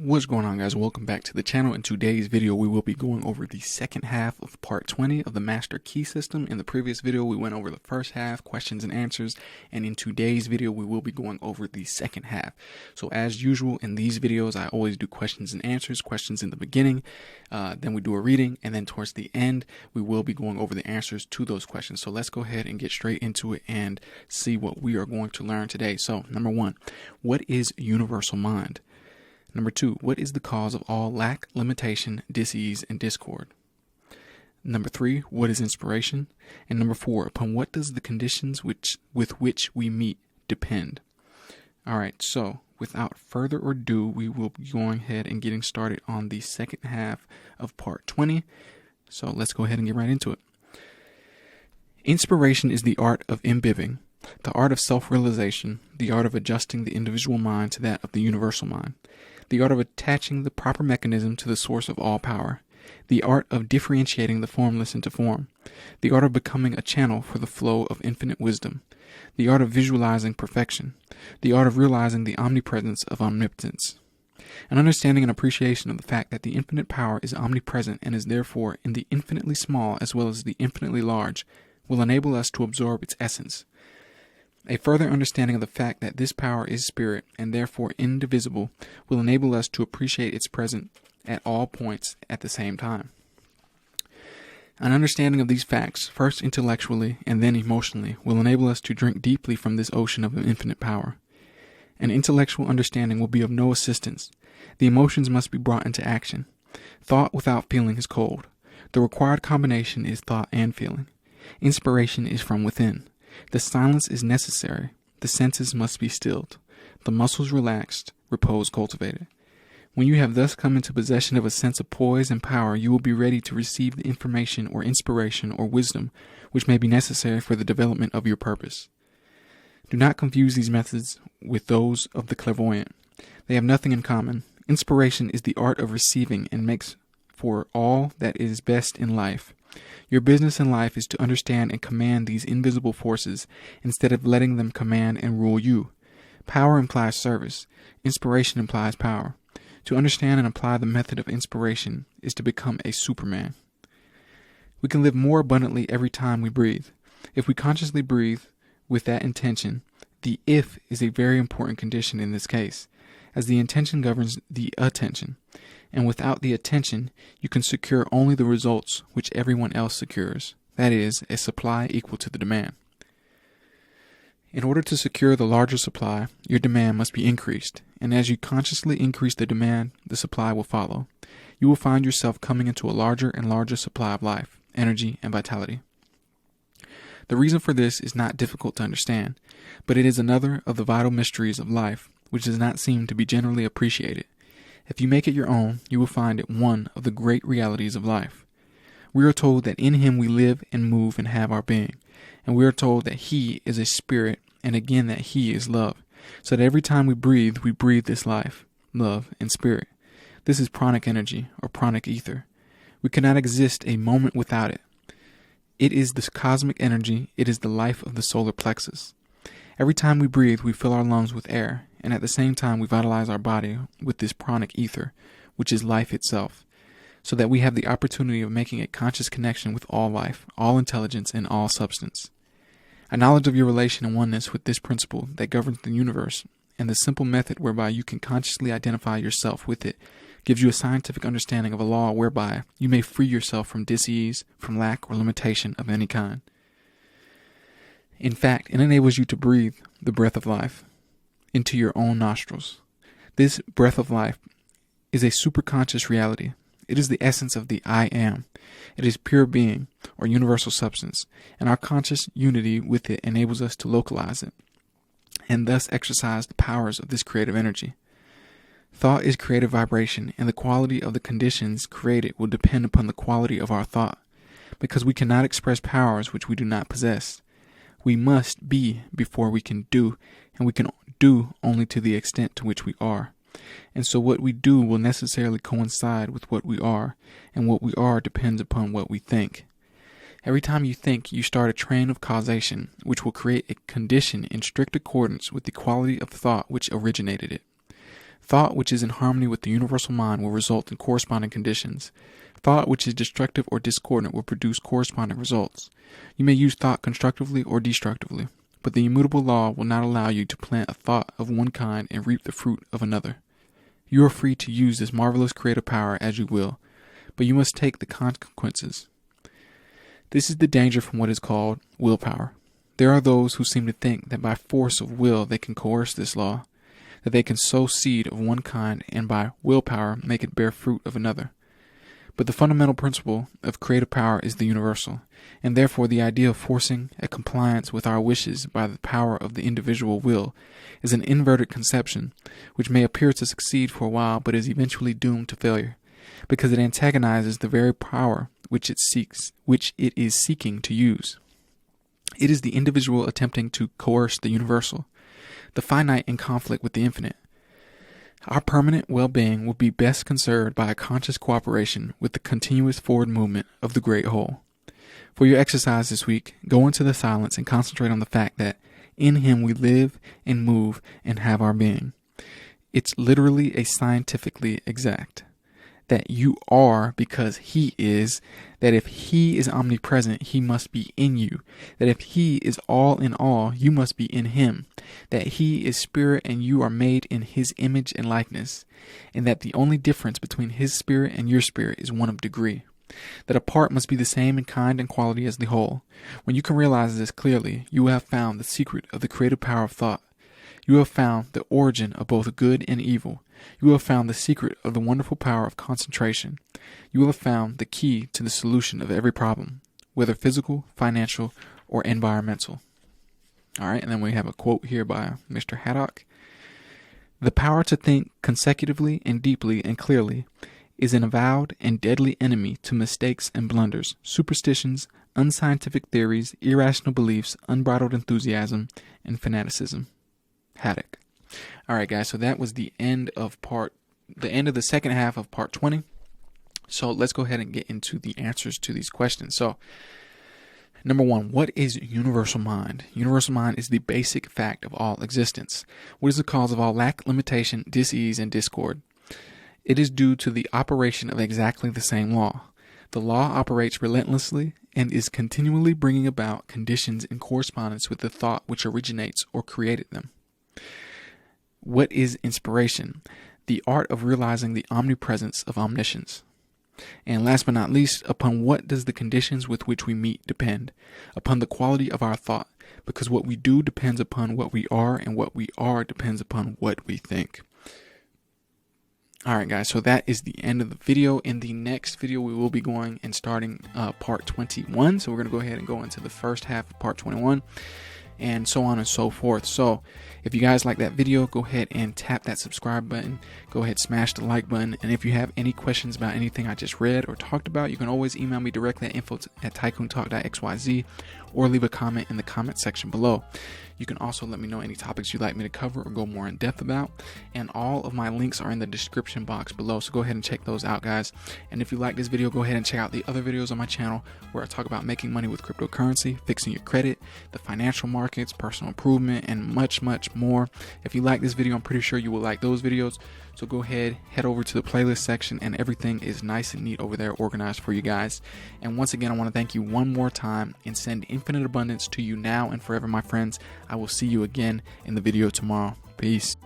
What's going on, guys? Welcome back to the channel. In today's video we will be going over the second half of part 20 of the master key system. In the previous video we went over the first half, questions and answers, and in today's video we will be going over the second half. So as usual in these videos I always do questions and answers, questions in the beginning, then we do a reading, and then towards the end we will be going over the answers to those questions. So let's go ahead and get straight into it and see what we are going to learn today. So number 1, what is universal mind? Number 2, what is the cause of all lack, limitation, dis-ease, and discord? Number 3, what is inspiration? And number 4, upon what does the conditions with which we meet depend? Alright, so without further ado, we will be going ahead and getting started on the second half of part 20. So let's go ahead and get right into it. Inspiration is the art of imbibing, the art of self-realization, the art of adjusting the individual mind to that of the universal mind, the art of attaching the proper mechanism to the source of all power, the art of differentiating the formless into form, the art of becoming a channel for the flow of infinite wisdom, the art of visualizing perfection, the art of realizing the omnipresence of omnipotence. An understanding and appreciation of the fact that the infinite power is omnipresent and is therefore in the infinitely small as well as the infinitely large will enable us to absorb its essence. A further understanding of the fact that this power is spirit and therefore indivisible will enable us to appreciate its presence at all points at the same time. An understanding of these facts, first intellectually and then emotionally, will enable us to drink deeply from this ocean of infinite power. An intellectual understanding will be of no assistance. The emotions must be brought into action. Thought without feeling is cold. The required combination is thought and feeling. Inspiration is from within. The silence is necessary. The senses must be stilled. The muscles relaxed. Repose cultivated. When you have thus come into possession of a sense of poise and power, you will be ready to receive the information or inspiration or wisdom which may be necessary for the development of your purpose. Do not confuse these methods with those of the clairvoyant. They have nothing in common. Inspiration is the art of receiving and makes for all that is best in life. Your business in life is to understand and command these invisible forces instead of letting them command and rule you. Power implies service. Inspiration implies power. To understand and apply the method of inspiration is to become a Superman. We can live more abundantly every time we breathe. If we consciously breathe with that intention, the if is a very important condition in this case, as the intention governs the attention. And without the attention, you can secure only the results which everyone else secures, that is, a supply equal to the demand. In order to secure the larger supply, your demand must be increased, and as you consciously increase the demand, the supply will follow. You will find yourself coming into a larger and larger supply of life, energy, and vitality. The reason for this is not difficult to understand, but it is another of the vital mysteries of life which does not seem to be generally appreciated. If you make it your own, you will find it one of the great realities of life. We are told that in Him we live and move and have our being, and we are told that He is a spirit, and again that He is love, so that every time we breathe this life, love, and spirit. This is pranic energy, or pranic ether. We cannot exist a moment without it. It is the cosmic energy, it is the life of the solar plexus. Every time we breathe, we fill our lungs with air, and at the same time we vitalize our body with this pranic ether, which is life itself, so that we have the opportunity of making a conscious connection with all life, all intelligence, and all substance. A knowledge of your relation and oneness with this principle that governs the universe, and the simple method whereby you can consciously identify yourself with it, gives you a scientific understanding of a law whereby you may free yourself from dis-ease, from lack or limitation of any kind. In fact, it enables you to breathe the breath of life into your own nostrils. This breath of life is a superconscious reality. It is the essence of the I am. It is pure being, or universal substance, and our conscious unity with it enables us to localize it, and thus exercise the powers of this creative energy. Thought is creative vibration, and the quality of the conditions created will depend upon the quality of our thought, because we cannot express powers which we do not possess. We must be before we can do, and we can do only to the extent to which we are. And so what we do will necessarily coincide with what we are, and what we are depends upon what we think. Every time you think, you start a train of causation, which will create a condition in strict accordance with the quality of thought which originated it. Thought which is in harmony with the universal mind will result in corresponding conditions. Thought which is destructive or discordant will produce corresponding results. You may use thought constructively or destructively, but the immutable law will not allow you to plant a thought of one kind and reap the fruit of another. You are free to use this marvelous creative power as you will, but you must take the consequences. This is the danger from what is called willpower. There are those who seem to think that by force of will they can coerce this law, that they can sow seed of one kind and by willpower make it bear fruit of another. But the fundamental principle of creative power is the universal, and therefore the idea of forcing a compliance with our wishes by the power of the individual will is an inverted conception which may appear to succeed for a while but is eventually doomed to failure, because it antagonizes the very power which it is seeking to use. It is the individual attempting to coerce the universal, the finite in conflict with the infinite. Our permanent well-being will be best conserved by a conscious cooperation with the continuous forward movement of the great whole. For your exercise this week, go into the silence and concentrate on the fact that in Him we live and move and have our being. It's literally a scientifically exact. That you are because He is, that if He is omnipresent, He must be in you, that if He is all in all, you must be in Him, that He is spirit and you are made in His image and likeness, and that the only difference between His spirit and your spirit is one of degree, that a part must be the same in kind and quality as the whole. When you can realize this clearly, you will have found the secret of the creative power of thought. You have found the origin of both good and evil. You will have found the secret of the wonderful power of concentration. You will have found the key to the solution of every problem, whether physical, financial, or environmental. All right, and then we have a quote here by Mr. Haddock. The power to think consecutively and deeply and clearly is an avowed and deadly enemy to mistakes and blunders, superstitions, unscientific theories, irrational beliefs, unbridled enthusiasm, and fanaticism. Haddock. All right, guys, so that was the end of the second half of part 20. So let's go ahead and get into the answers to these questions. So, number one, what is universal mind? Universal mind is the basic fact of all existence. What is the cause of all lack, limitation, dis-ease, and discord? It is due to the operation of exactly the same law. The law operates relentlessly and is continually bringing about conditions in correspondence with the thought which originates or created them. What is inspiration? The art of realizing the omnipresence of omniscience. And last but not least, upon what does the conditions with which we meet depend? Upon the quality of our thought, because what we do depends upon what we are, and what we are depends upon what we think. Alright guys, so that is the end of the video. In the next video, we will be going and starting part 21. So we're going to go ahead and go into the first half of part 21. And so on and so forth. So if you guys like that video, go ahead and tap that subscribe button. Go ahead, smash the like button. And if you have any questions about anything I just read or talked about, you can always email me directly at info@tycoontalk.xyz or leave a comment in the comment section below. You can also let me know any topics you'd like me to cover or go more in depth about. And all of my links are in the description box below. So go ahead and check those out, guys. And if you like this video, go ahead and check out the other videos on my channel where I talk about making money with cryptocurrency, fixing your credit, the financial markets, personal improvement, and much, much more. If you like this video, I'm pretty sure you will like those videos. So go ahead, head over to the playlist section, and everything is nice and neat over there, organized for you guys. And once again, I want to thank you one more time and send infinite abundance to you now and forever, my friends. I will see you again in the video tomorrow. Peace.